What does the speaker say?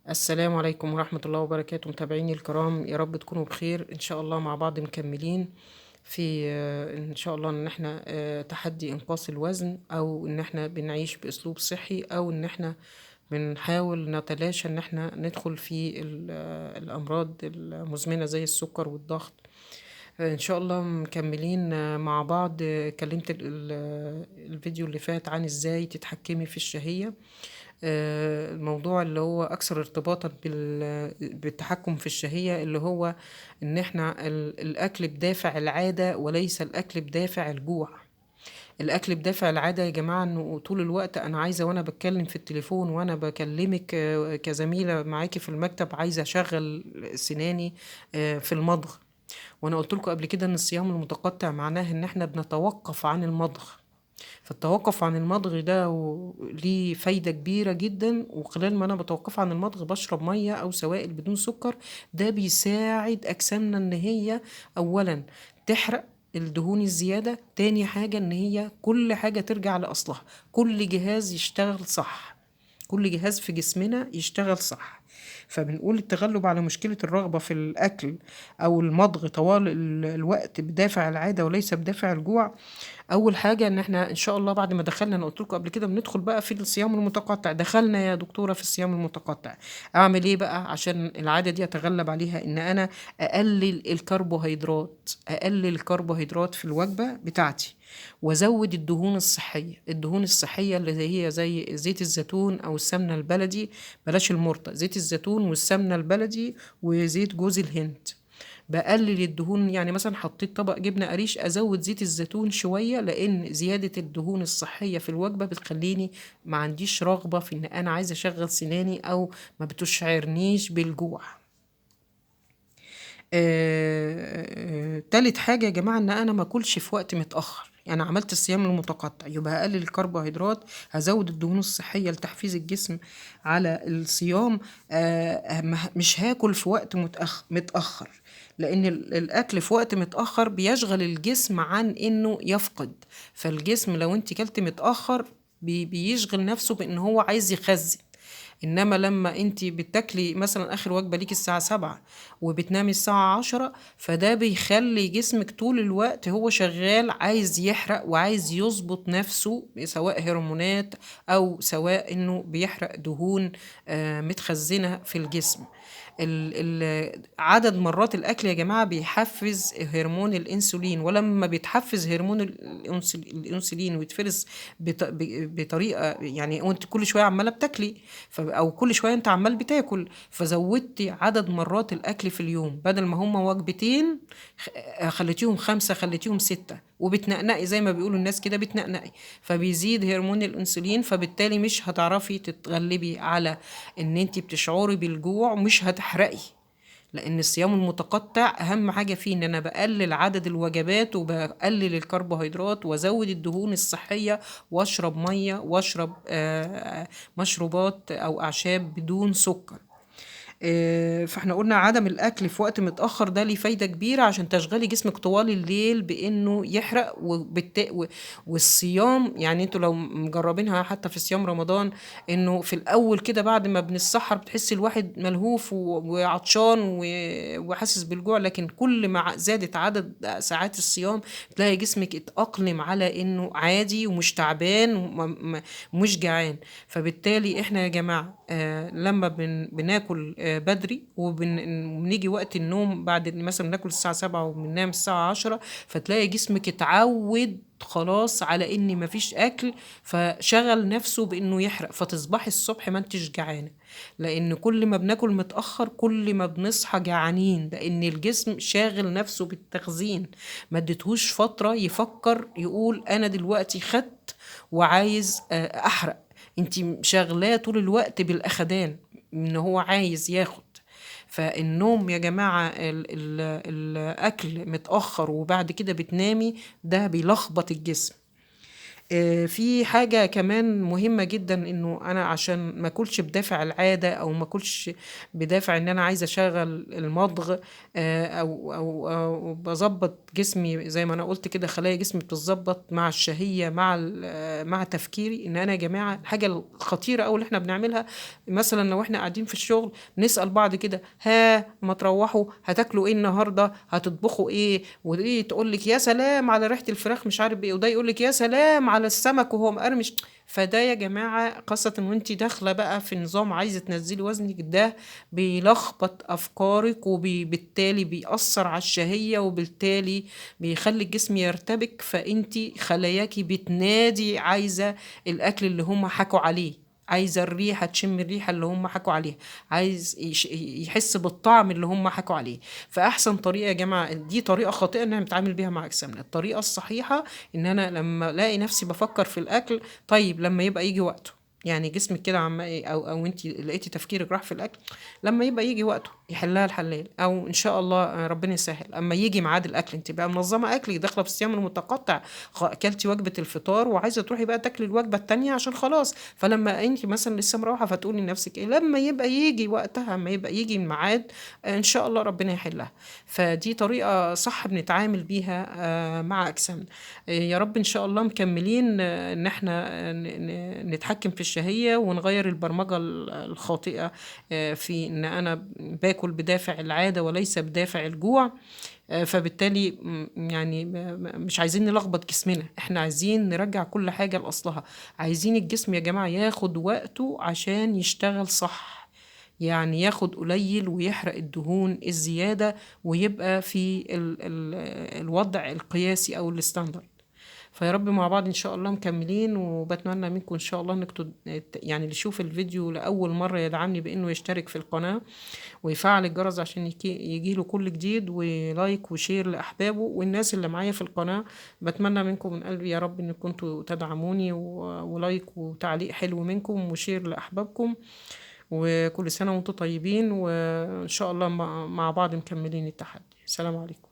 السلام عليكم ورحمة الله وبركاته، متابعيني الكرام، يا رب تكونوا بخير إن شاء الله. مع بعض مكملين في إن شاء الله إن إحنا تحدي إنقاص الوزن، أو إن إحنا بنعيش بأسلوب صحي، أو إن إحنا بنحاول نتلاشى إن إحنا ندخل في الأمراض المزمنة زي السكر والضغط. إن شاء الله مكملين مع بعض. كلمت الفيديو اللي فات عن إزاي تتحكمي في الشهية. الموضوع اللي هو أكثر ارتباطا بالتحكم في الشهية، اللي هو إن إحنا الأكل بدافع العادة وليس الأكل بدافع الجوع. الأكل بدافع العادة يا جماعة إنه طول الوقت أنا عايزة، وأنا بتكلم في التليفون وأنا بكلمك كزميلة معاكي في المكتب، عايزة أشغل سناني في المضغ. وأنا قلت لكم قبل كده إن الصيام المتقطع معناه إن إحنا بنتوقف عن المضغ. فالتوقف عن المضغ ده ليه فايدة كبيرة جدا، وخلال ما أنا بتوقف عن المضغ بشرب مية أو سوائل بدون سكر. ده بيساعد أجسامنا إن هي أولا تحرق الدهون الزيادة، تاني حاجة إن هي كل حاجة ترجع لأصلها، كل جهاز يشتغل صح، كل جهاز في جسمنا يشتغل صح. فبنقول التغلب على مشكلة الرغبة في الأكل أو المضغ طوال الوقت بدافع العادة وليس بدافع الجوع. اول حاجه ان احنا ان شاء الله بعد ما دخلنا، انا قلت لكم قبل كده بندخل بقى في الصيام المتقطع. دخلنا يا دكتوره في الصيام المتقطع، اعمل ايه بقى عشان العاده دي اتغلب عليها؟ ان انا اقلل الكربوهيدرات، اقلل الكربوهيدرات في الوجبه بتاعتي، وازود الدهون الصحيه. الدهون الصحيه اللي هي زي زيت الزيتون او السمنه البلدي، بلاش المرطة، زيت الزيتون والسمنه البلدي وزيت جوز الهند. بقلل الدهون، يعني مثلا حطيت طبق جبنة قريش أزود زيت الزيتون شوية، لأن زيادة الدهون الصحية في الوجبة بتخليني ما عنديش رغبة في إن أنا عايزة أشغل سناني، أو ما بتشعرنيش بالجوع. تالت حاجة يا جماعة إن أنا ما أكلش في وقت متأخر. يعني عملت الصيام المتقطع، يبقى هقلل الكربوهيدرات، هزود الدهون الصحية لتحفيز الجسم على الصيام. مش هاكل في وقت متأخر، لأن الأكل في وقت متأخر بيشغل الجسم عن إنه يفقد. فالجسم لو أنت كلت متأخر بيشغل نفسه بإن هو عايز يخزن. انما لما انت بتاكلي مثلا اخر وجبه ليكي الساعه 7 وبتنامي الساعه 10، فده بيخلي جسمك طول الوقت هو شغال عايز يحرق وعايز يظبط نفسه، سواء هرمونات او سواء انه بيحرق دهون متخزنه في الجسم. عدد مرات الاكل يا جماعه بيحفز هرمون الانسولين، ولما بيتحفز هرمون الانسولين ويتفرز بطريقه، يعني وانت كل شويه عماله بتاكلي، او كل شويه انت عمال بتاكل، فزودتي عدد مرات الاكل في اليوم، بدل ما هما وجبتين خليتيهم 5، خليتيهم 6، وبتنقنقي زي ما بيقولوا الناس كده بتنقنقي. فبيزيد هرمون الانسولين، فبالتالي مش هتعرفي تتغلبي على ان انت بتشعري بالجوع، مش هتحرقي. لان الصيام المتقطع اهم حاجه فيه ان انا بقلل عدد الوجبات وبقلل الكربوهيدرات وازود الدهون الصحيه، واشرب ميه، واشرب مشروبات او اعشاب بدون سكر. فاحنا قلنا عدم الاكل في وقت متاخر ده ليه فايده كبيره عشان تشغلي جسمك طوال الليل بانه يحرق. والصيام، يعني انتوا لو مجربينها حتى في صيام رمضان، انه في الاول كده بعد ما بنسحر بتحسي الواحد ملهوف وعطشان وحاسس بالجوع، لكن كل ما زادت عدد ساعات الصيام تلاقي جسمك اتأقلم على انه عادي ومش تعبان ومش جعان. فبالتالي احنا يا جماعة لما بناكل بدري وبنيجي وقت النوم بعد مثلا ناكل الساعة 7 وبننام الساعة 10، فتلاقي جسمك اتعود خلاص على ان مفيش اكل، فشغل نفسه بانه يحرق، فتصبحي الصبح ما انتش جعانه. لان كل ما بناكل متاخر كل ما بنصحى جعانين، لان الجسم شاغل نفسه بالتخزين، ما اديتهوش فتره يفكر يقول انا دلوقتي خدت وعايز احرق. انت شغلاه طول الوقت بالاخدان، ان هو عايز ياخد. فالنوم يا جماعة، الأكل متأخر وبعد كده بتنامي، ده بيلخبط الجسم. في حاجة كمان مهمة جدا، انه انا عشان ما اكلش بدافع العادة، او ما اكلش بدافع ان انا عايزة اشغل المضغ، او بظبط جسمي زي ما انا قلت كده، خلايا جسمي بتظبط مع الشهية، مع مع تفكيري. ان انا يا جماعة الحاجة الخطيرة اوي اللي احنا بنعملها، مثلا لو احنا قاعدين في الشغل نسأل بعض كده: ها ما تروحوا هتاكلوا ايه النهارده، هتطبخوا ايه؟ ودي تقول لك يا سلام على ريحة الفراخ مش عارف ايه، وده يقول لك يا سلام على السمك وهو مقرمش. فده يا جماعة خاصة وانتي داخلة بقى في نظام عايزة تنزلي وزنك، ده بيلخبط افكارك، وبالتالي بيأثر على الشهية، وبالتالي بيخلي الجسم يرتبك، فانتي خلاياكي بتنادي عايزة الاكل اللي هم حكوا عليه، عايزة الريحة، تشم الريحة اللي هم حكوا عليها، عايز يحس بالطعم اللي هم حكوا عليه. فأحسن طريقة يا جماعة، دي طريقة خاطئة إن احنا بنتعامل بيها مع أجسامنا. الطريقة الصحيحة إن أنا لما ألاقي نفسي بفكر في الأكل، طيب لما يبقى يجي وقته، يعني جسمك كده عم او انت لقيتي تفكيرك راح في الاكل، لما يبقى يجي وقته يحلها الحلال، او ان شاء الله ربنا يسهل اما يجي ميعاد الاكل، انت بقى منظمه اكلك، داخله في الصيام المتقطع، اكلتي وجبه الفطار وعايزه تروحي بقى تاكلي الوجبه التانية عشان خلاص. فلما انت مثلا لسه مروحه، فتقولي لنفسك ايه لما يبقى يجي وقتها، اما يبقى يجي الميعاد، ان شاء الله ربنا يحلها. فدي طريقه صح بنتعامل بيها مع اجسامنا. يا رب ان شاء الله مكملين ان احنا نتحكم في الشهية، ونغير البرمجة الخاطئة في ان انا باكل بدافع العادة وليس بدافع الجوع. فبالتالي يعني مش عايزين نلخبط جسمنا، احنا عايزين نرجع كل حاجة لأصلها. عايزين الجسم يا جماعة ياخد وقته عشان يشتغل صح، يعني ياخد قليل ويحرق الدهون الزيادة، ويبقى في الوضع القياسي او الستاندرد. فيا رب مع بعض ان شاء الله مكملين، وبتمنى منكم ان شاء الله انك يعني اللي يشوف الفيديو لاول مره يدعمني بانه يشترك في القناه، ويفعل الجرس عشان يجي له كل جديد، ولايك وشير لاحبابه. والناس اللي معايا في القناه بتمنى منكم من قلبي يا رب ان كنتوا تدعموني، ولايك وتعليق حلو منكم وشير لاحبابكم. وكل سنه وانتم طيبين، وان شاء الله مع بعض مكملين التحدي. السلام عليكم.